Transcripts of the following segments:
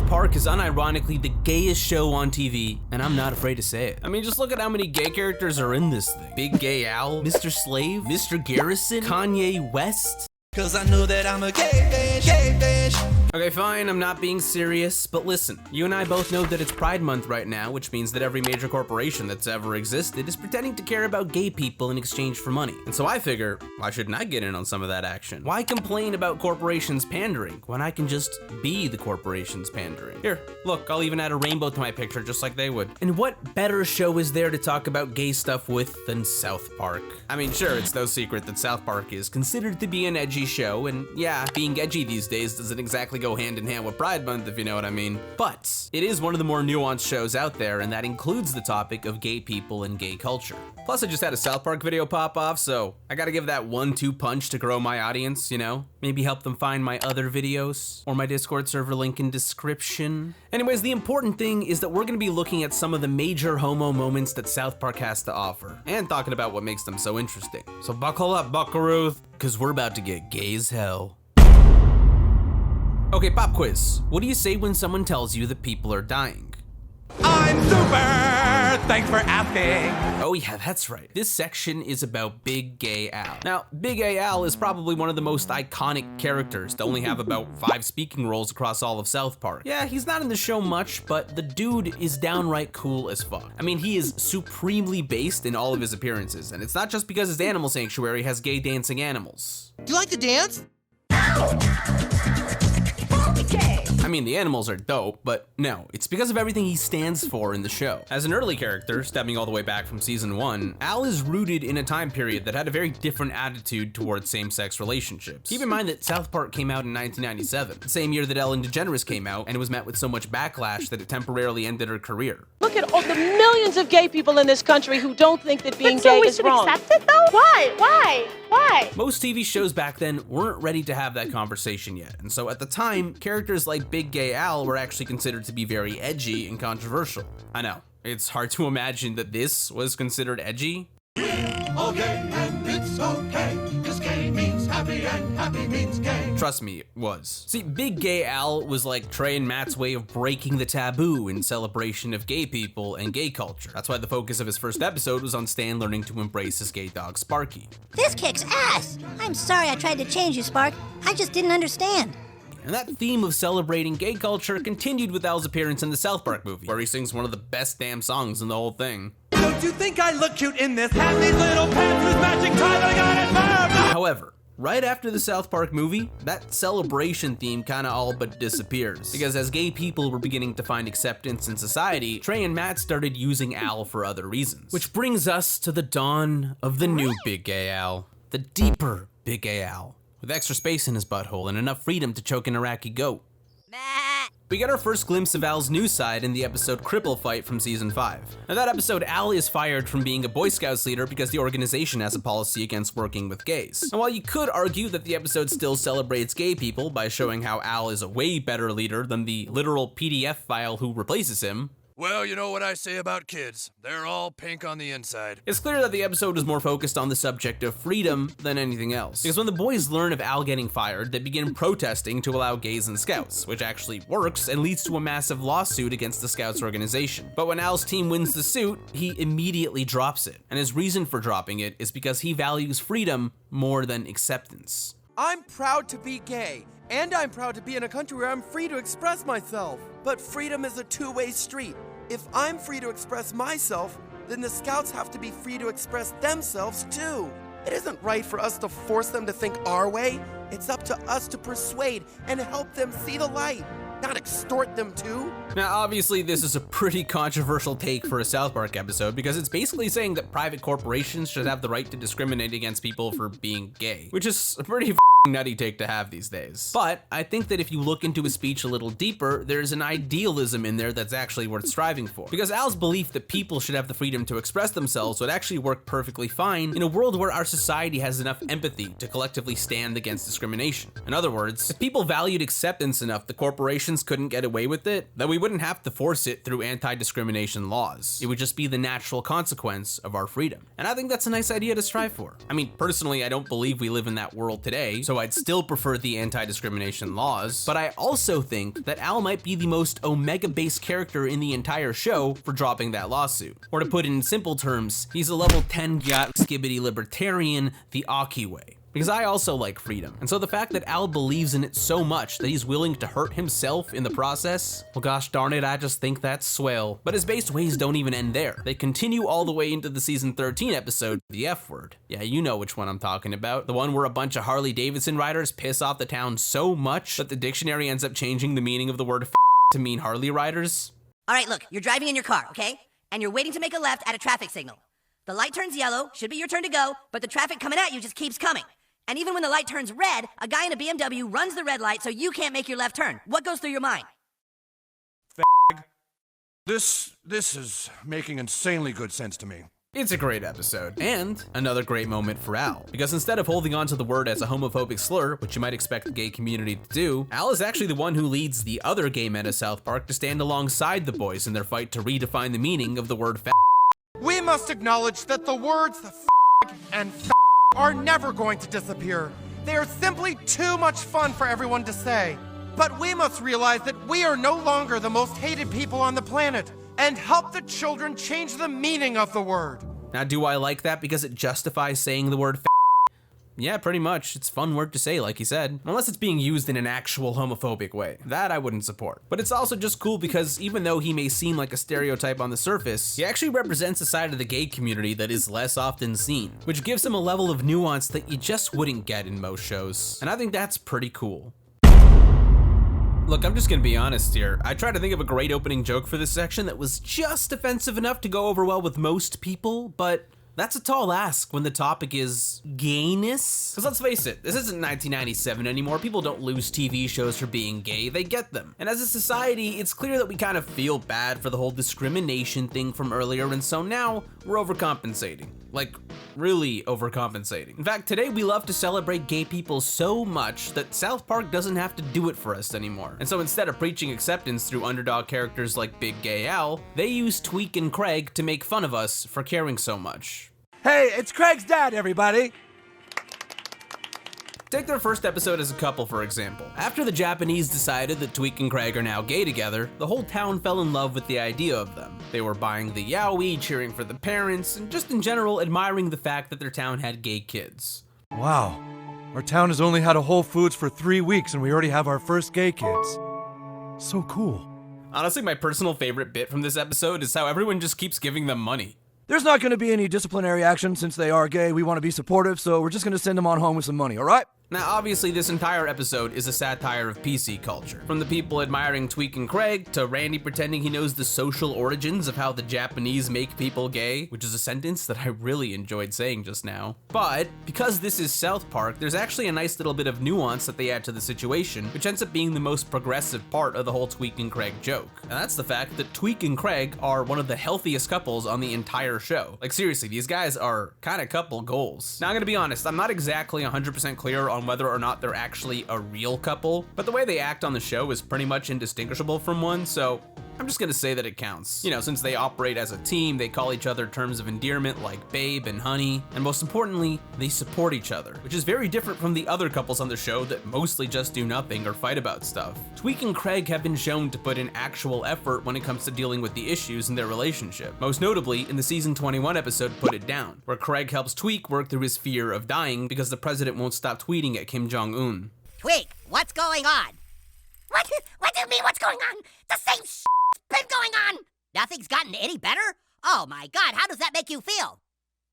South Park is unironically the gayest show on TV, and I'm not afraid to say it. I mean, just look at how many gay characters are in this thing. Big Gay Al, Mr. Slave, Mr. Garrison, Kanye West. Cause I know that I'm a gay bitch. Okay, fine, I'm not being serious, but listen, you and I both know that it's Pride Month right now, which means that every major corporation that's ever existed is pretending to care about gay people in exchange for money. And so I figure, why shouldn't I get in on some of that action? Why complain about corporations pandering when I can just be the corporations pandering? Here, look, I'll even add a rainbow to my picture just like they would. And what better show is there to talk about gay stuff with than South Park? I mean, sure, it's no secret that South Park is considered to be an edgy show, and yeah, being edgy these days doesn't exactly go hand in hand with Pride Month, if you know what I mean. But it is one of the more nuanced shows out there, and that includes the topic of gay people and gay culture. Plus, I just had a South Park video pop off, so I gotta give that 1-2 punch to grow my audience, you know? Maybe help them find my other videos, or my Discord server link in description. Anyways, the important thing is that we're gonna be looking at some of the major homo moments that South Park has to offer, and talking about what makes them so interesting. So buckle up, buckaroos, cause we're about to get gay as hell. Okay, pop quiz. What do you say when someone tells you that people are dying? I'm super! Thanks for asking. Oh yeah, that's right. This section is about Big Gay Al. Now, Big Gay Al is probably one of the most iconic characters to only have about 5 speaking roles across all of South Park. Yeah, he's not in the show much, but the dude is downright cool as fuck. I mean, he is supremely based in all of his appearances, and it's not just because his animal sanctuary has gay dancing animals. Do you like to dance? I mean, the animals are dope, but no, it's because of everything he stands for in the show. As an early character, stepping all the way back from season 1, Al is rooted in a time period that had a very different attitude towards same-sex relationships. Keep in mind that South Park came out in 1997, the same year that Ellen DeGeneres came out, and it was met with so much backlash that it temporarily ended her career. Look at all the millions of gay people in this country who don't think that being gay is wrong. So we should accept it though? Why? Most TV shows back then weren't ready to have that conversation yet, and so at the time, characters like Big Gay Al were actually considered to be very edgy and controversial. I know, it's hard to imagine that this was considered edgy. Okay, and it's okay, 'cause gay means happy and happy means gay. Trust me, it was. See, Big Gay Al was like Trey and Matt's way of breaking the taboo in celebration of gay people and gay culture. That's why the focus of his first episode was on Stan learning to embrace his gay dog, Sparky. This kicks ass! I'm sorry I tried to change you, Spark. I just didn't understand. And that theme of celebrating gay culture continued with Al's appearance in the South Park movie, where he sings one of the best damn songs in the whole thing. Don't you think I look cute in this? Have these little pants with matching ties, I got it firm! However, right after the South Park movie, that celebration theme kinda all but disappears. Because as gay people were beginning to find acceptance in society, Trey and Matt started using Al for other reasons. Which brings us to the dawn of the new Big Gay Al. The deeper Big Gay Al. With extra space in his butthole and enough freedom to choke an Iraqi goat. We get our first glimpse of Al's new side in the episode Cripple Fight from season 5. Now that episode, Al is fired from being a Boy Scouts leader because the organization has a policy against working with gays. And while you could argue that the episode still celebrates gay people by showing how Al is a way better leader than the literal PDF file who replaces him, well, you know what I say about kids. They're all pink on the inside. it's clear that the episode is more focused on the subject of freedom than anything else. Because when the boys learn of Al getting fired, they begin protesting to allow gays in Scouts, which actually works and leads to a massive lawsuit against the Scouts organization. But when Al's team wins the suit, he immediately drops it. And his reason for dropping it is because he values freedom more than acceptance. I'm proud to be gay, and I'm proud to be in a country where I'm free to express myself. But freedom is a two-way street. If I'm free to express myself, then the Scouts have to be free to express themselves too. It isn't right for us to force them to think our way. It's up to us to persuade and help them see the light, not extort them to. Now, obviously, this is a pretty controversial take for a South Park episode because it's basically saying that private corporations should have the right to discriminate against people for being gay, which is a pretty nutty take to have these days. But I think that if you look into his speech a little deeper, there's an idealism in there that's actually worth striving for. Because Al's belief that people should have the freedom to express themselves would actually work perfectly fine in a world where our society has enough empathy to collectively stand against discrimination. In other words, if people valued acceptance enough the corporations couldn't get away with it, then we wouldn't have to force it through anti-discrimination laws. It would just be the natural consequence of our freedom. And I think that's a nice idea to strive for. I mean, personally, I don't believe we live in that world today, so so I'd still prefer the anti-discrimination laws, but I also think that Al might be the most Omega-based character in the entire show for dropping that lawsuit. Or to put it in simple terms, he's a level 10 yacht skibbity libertarian the Aki way. Because I also like freedom. And so the fact that Al believes in it so much that he's willing to hurt himself in the process, well gosh darn it, I just think that's swell. But his based ways don't even end there. They continue all the way into the season 13 episode, The F Word. Yeah, you know which one I'm talking about. The one where a bunch of Harley Davidson riders piss off the town so much that the dictionary ends up changing the meaning of the word to mean Harley riders. All right, look, you're driving in your car, okay? And you're waiting to make a left at a traffic signal. The light turns yellow, should be your turn to go, but the traffic coming at you just keeps coming. And even when the light turns red, a guy in a BMW runs the red light so you can't make your left turn. What goes through your mind? This is making insanely good sense to me. It's a great episode, and another great moment for Al, because instead of holding on to the word as a homophobic slur, which you might expect the gay community to do, Al is actually the one who leads the other gay men of South Park to stand alongside the boys in their fight to redefine the meaning of the word We must acknowledge that the words and are never going to disappear. They are simply too much fun for everyone to say. But we must realize that we are no longer the most hated people on the planet, and help the children change the meaning of the word. Now, do I like that because it justifies saying the word Yeah, pretty much. It's a fun word to say, like he said. Unless it's being used in an actual homophobic way. That I wouldn't support. But it's also just cool because even though he may seem like a stereotype on the surface, he actually represents a side of the gay community that is less often seen, which gives him a level of nuance that you just wouldn't get in most shows. And I think that's pretty cool. Look, I'm just gonna be honest here. I tried to think of a great opening joke for this section that was just offensive enough to go over well with most people, but that's a tall ask when the topic is gayness. Because let's face it, this isn't 1997 anymore. People don't lose TV shows for being gay, they get them. And as a society, it's clear that we kind of feel bad for the whole discrimination thing from earlier, and so now we're overcompensating. Like, really overcompensating. In fact, today we love to celebrate gay people so much that South Park doesn't have to do it for us anymore. And so instead of preaching acceptance through underdog characters like Big Gay Al, they use Tweek and Craig to make fun of us for caring so much. Hey, it's Craig's dad, everybody. Take their first episode as a couple, for example. After the Japanese decided that Tweek and Craig are now gay together, the whole town fell in love with the idea of them. They were buying the yaoi, cheering for the parents, and just in general admiring the fact that their town had gay kids. Wow, our town has only had a Whole Foods for 3 weeks and we already have our first gay kids. So cool. Honestly, my personal favorite bit from this episode is how everyone just keeps giving them money. There's not going to be any disciplinary action since they are gay. We want to be supportive, so we're just going to send them on home with some money, all right? Now, obviously, this entire episode is a satire of PC culture. From the people admiring Tweek and Craig, to Randy pretending he knows the social origins of how the Japanese make people gay, which is a sentence that I really enjoyed saying just now. But, because this is South Park, there's actually a nice little bit of nuance that they add to the situation, which ends up being the most progressive part of the whole Tweek and Craig joke. And that's the fact that Tweek and Craig are one of the healthiest couples on the entire show. Like, seriously, these guys are kind of couple goals. Now, I'm gonna be honest, I'm not exactly 100% clear on whether or not they're actually a real couple, but the way they act on the show is pretty much indistinguishable from one, so I'm just gonna say that it counts. You know, since they operate as a team, they call each other terms of endearment like babe and honey, and most importantly, they support each other, which is very different from the other couples on the show that mostly just do nothing or fight about stuff. Tweek and Craig have been shown to put in actual effort when it comes to dealing with the issues in their relationship, most notably in the season 21 episode Put It Down, where Craig helps Tweek work through his fear of dying because the president won't stop tweeting at Kim Jong-un. Tweek, what's going on? What do you mean, what's going on? The same shit's been going on! Nothing's gotten any better? Oh my god, how does that make you feel?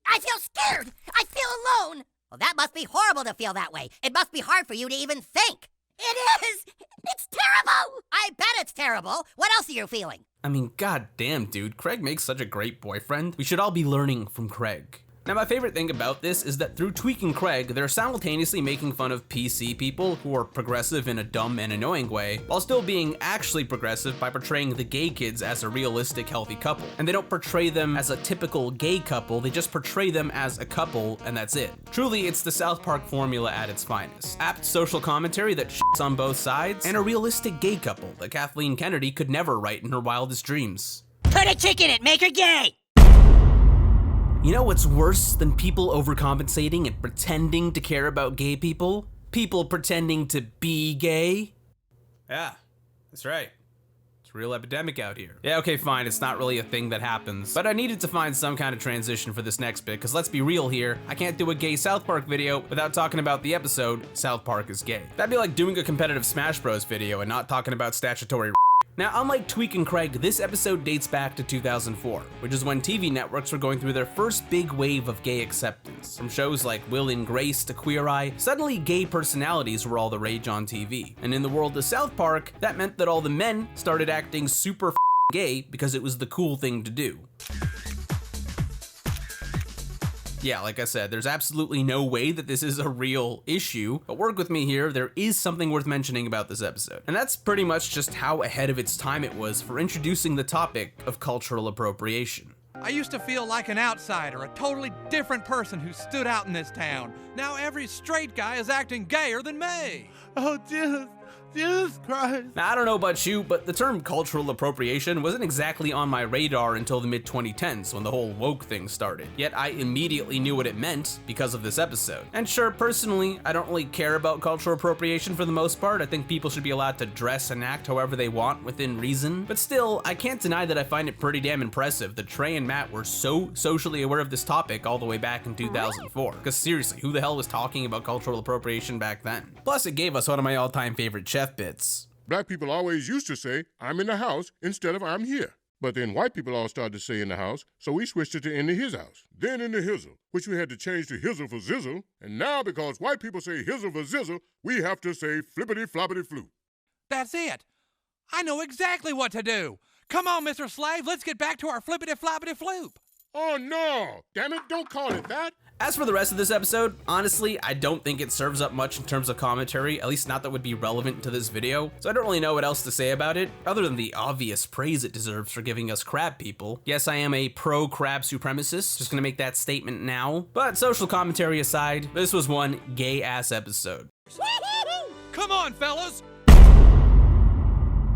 I feel scared! I feel alone! Well, that must be horrible to feel that way. It must be hard for you to even think. It is! It's terrible! I bet it's terrible. What else are you feeling? I mean, goddamn, dude, Craig makes such a great boyfriend. We should all be learning from Craig. Now, my favorite thing about this is that through Tweek and Craig, they're simultaneously making fun of PC people who are progressive in a dumb and annoying way, while still being actually progressive by portraying the gay kids as a realistic, healthy couple. And they don't portray them as a typical gay couple, they just portray them as a couple, and that's it. Truly, it's the South Park formula at its finest. Apt social commentary that shits on both sides, and a realistic gay couple that Kathleen Kennedy could never write in her wildest dreams. Put a chick in it, make her gay! You know what's worse than people overcompensating and pretending to care about gay people? people pretending to be gay. Yeah, that's right. It's a real epidemic out here. Yeah, okay, fine, it's not really a thing that happens, but I needed to find some kind of transition for this next bit, because let's be real here, I can't do a gay South Park video without talking about the episode, South Park is Gay. That'd be like doing a competitive Smash Bros video and not talking about statutory. Now, unlike Tweak and Craig, this episode dates back to 2004, which is when TV networks were going through their first big wave of gay acceptance. From shows like Will and Grace to Queer Eye, suddenly gay personalities were all the rage on TV. And in the world of South Park, that meant that all the men started acting super gay because it was the cool thing to do. Yeah, like I said, there's absolutely no way that this is a real issue, but work with me here, there is something worth mentioning about this episode. And that's pretty much just how ahead of its time it was for introducing the topic of cultural appropriation. I used to feel like an outsider, a totally different person who stood out in this town. Now every straight guy is acting gayer than me. Oh, Jesus Christ. Now, I don't know about you, but the term cultural appropriation wasn't exactly on my radar until the mid-2010s when the whole woke thing started. Yet I immediately knew what it meant because of this episode. And sure, personally, I don't really care about cultural appropriation for the most part. I think people should be allowed to dress and act however they want within reason. But still, I can't deny that I find it pretty damn impressive that Trey and Matt were so socially aware of this topic all the way back in 2004. Because seriously, who the hell was talking about cultural appropriation back then? Plus, it gave us one of my all-time favorite chef bits. Black people always used to say, I'm in the house, instead of I'm here. But then white people all started to say in the house, so we switched it to in the his house. Then in the hizzle, which we had to change to hizzle for zizzle. And now because white people say hizzle for zizzle, we have to say flippity floppity floop. That's it. I know exactly what to do. Come on, Mr. Slave, let's get back to our flippity floppity floop. Oh no! Damn it, don't call it that! As for the rest of this episode, honestly, I don't think it serves up much in terms of commentary, at least not that would be relevant to this video, so I don't really know what else to say about it, other than the obvious praise it deserves for giving us crab people. Yes, I am a pro-crab supremacist, just gonna make that statement now, but social commentary aside, this was one gay-ass episode. Come on, fellas!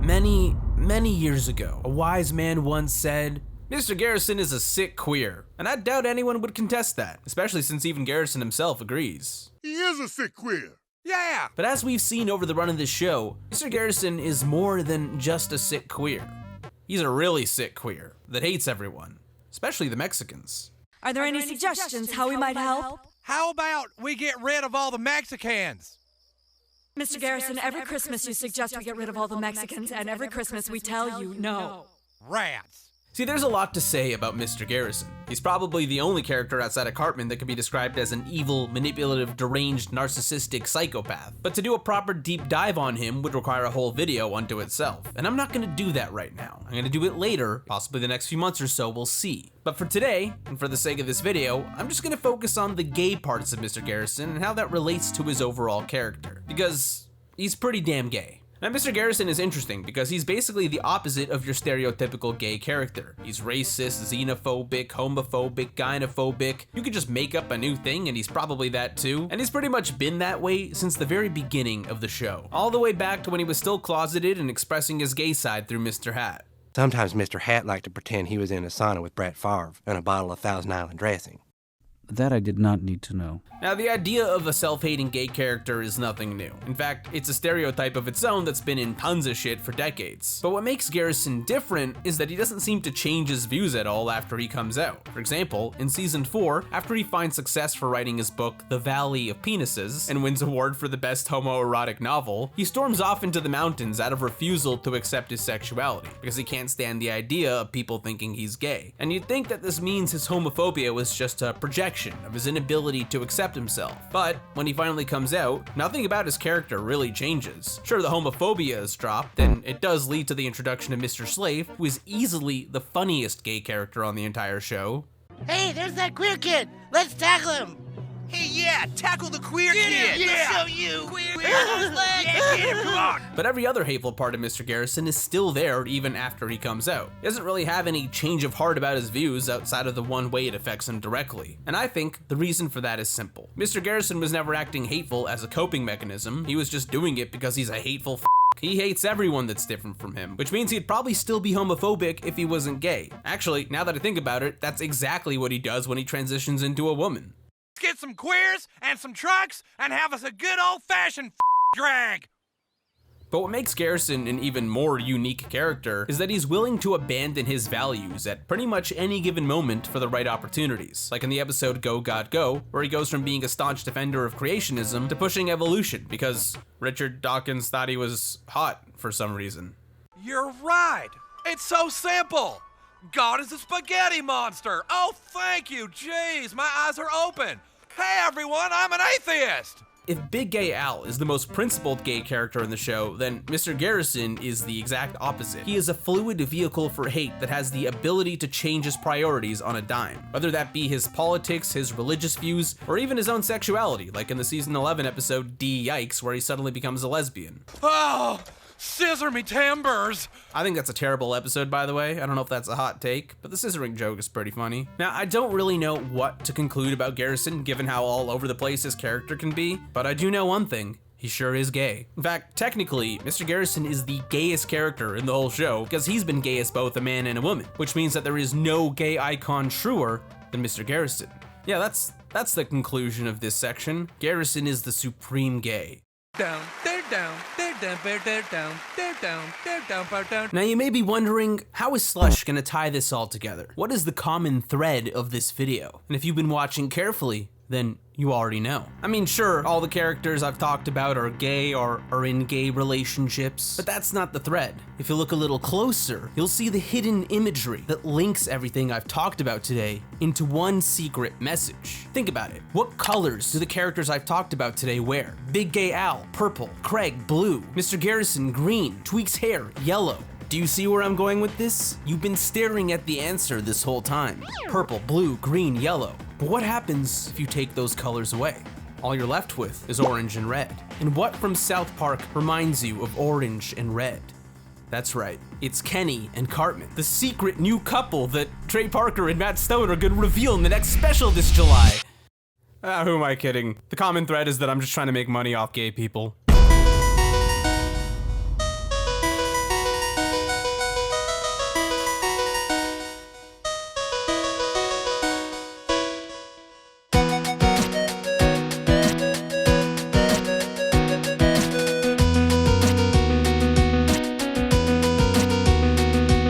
Many years ago, a wise man once said, Mr. Garrison is a sick queer, and I doubt anyone would contest that, especially since even Garrison himself agrees. He is a sick queer. Yeah! But as we've seen over the run of this show, Mr. Garrison is more than just a sick queer. He's a really sick queer that hates everyone, especially the Mexicans. Are there any suggestions how we might help? How about we get rid of all the Mexicans? Mr. Garrison, every Christmas you suggest we get rid of all the Mexicans, and every Christmas we tell you no. Rats. See, there's a lot to say about Mr. Garrison. He's probably the only character outside of Cartman that can be described as an evil, manipulative, deranged, narcissistic psychopath. But to do a proper deep dive on him would require a whole video unto itself. And I'm not gonna do that right now. I'm gonna do it later, possibly the next few months or so, we'll see. But for today, and for the sake of this video, I'm just gonna focus on the gay parts of Mr. Garrison and how that relates to his overall character. Because he's pretty damn gay. Now, Mr. Garrison is interesting because he's basically the opposite of your stereotypical gay character. He's racist, xenophobic, homophobic, gynophobic. You could just make up a new thing and he's probably that too. And he's pretty much been that way since the very beginning of the show. All the way back to when he was still closeted and expressing his gay side through Mr. Hat. Sometimes Mr. Hat liked to pretend he was in a sauna with Brett Favre and a bottle of Thousand Island dressing. That I did not need to know. Now, the idea of a self-hating gay character is nothing new. In fact, it's a stereotype of its own that's been in tons of shit for decades. But what makes Garrison different is that he doesn't seem to change his views at all after he comes out. For example, in season 4, after he finds success for writing his book, The Valley of Penises, and wins award for the best homoerotic novel, he storms off into the mountains out of refusal to accept his sexuality, because he can't stand the idea of people thinking he's gay. And you'd think that this means his homophobia was just a projection of his inability to accept himself. But when he finally comes out, nothing about his character really changes. Sure, the homophobia is dropped, and it does lead to the introduction of Mr. Slave, who is easily the funniest gay character on the entire show. Hey, there's that queer kid! Let's tackle him! Hey, yeah, tackle the queer kid! Yeah. Let's show you! Queer leg! Yeah, get him, come on! But every other hateful part of Mr. Garrison is still there even after he comes out. He doesn't really have any change of heart about his views outside of the one way it affects him directly. And I think the reason for that is simple. Mr. Garrison was never acting hateful as a coping mechanism, he was just doing it because he's a hateful He hates everyone that's different from him, which means he'd probably still be homophobic if he wasn't gay. Actually, now that I think about it, that's exactly what he does when he transitions into a woman. get some queers and some trucks and have us a good old-fashioned drag. But what makes Garrison an even more unique character is that he's willing to abandon his values at pretty much any given moment for the right opportunities. Like in the episode Go God Go, where he goes from being a staunch defender of creationism to pushing evolution because Richard Dawkins thought he was hot for some reason. You're right. It's so simple. God is a spaghetti monster. Oh, thank you. Jeez, my eyes are open. Hey, everyone, I'm an atheist. If Big Gay Al is the most principled gay character in the show, then Mr. Garrison is the exact opposite. He is a fluid vehicle for hate that has the ability to change his priorities on a dime, whether that be his politics, his religious views, or even his own sexuality, like in the season 11 episode D Yikes, where he suddenly becomes a lesbian. Oh, scissor me timbers. I think that's a terrible episode, by the way. I don't know if that's a hot take, but the scissoring joke is pretty funny. Now, I don't really know what to conclude about Garrison, given how all over the place his character can be, but I do know one thing. He sure is gay. In fact, technically, Mr. Garrison is the gayest character in the whole show because he's been gay as both a man and a woman, which means that there is no gay icon truer than Mr. Garrison. Yeah, that's the conclusion of this section. Garrison is the supreme gay. Down, they're down, they're down, they're down, they're down, they're down, they're down. Now you may be wondering, how is Slush gonna tie this all together? What is the common thread of this video? And if you've been watching carefully, then you already know. I mean, sure, all the characters I've talked about are gay or are in gay relationships, but that's not the thread. If you look a little closer, you'll see the hidden imagery that links everything I've talked about today into one secret message. Think about it. What colors do the characters I've talked about today wear? Big Gay Al, purple. Craig, blue. Mr. Garrison, green. Tweek's hair, yellow. Do you see where I'm going with this? You've been staring at the answer this whole time. Purple, blue, green, yellow. But what happens if you take those colors away? All you're left with is orange and red. And what from South Park reminds you of orange and red? That's right, it's Kenny and Cartman, the secret new couple that Trey Parker and Matt Stone are gonna reveal in the next special this July. Who am I kidding? The common thread is that I'm just trying to make money off gay people.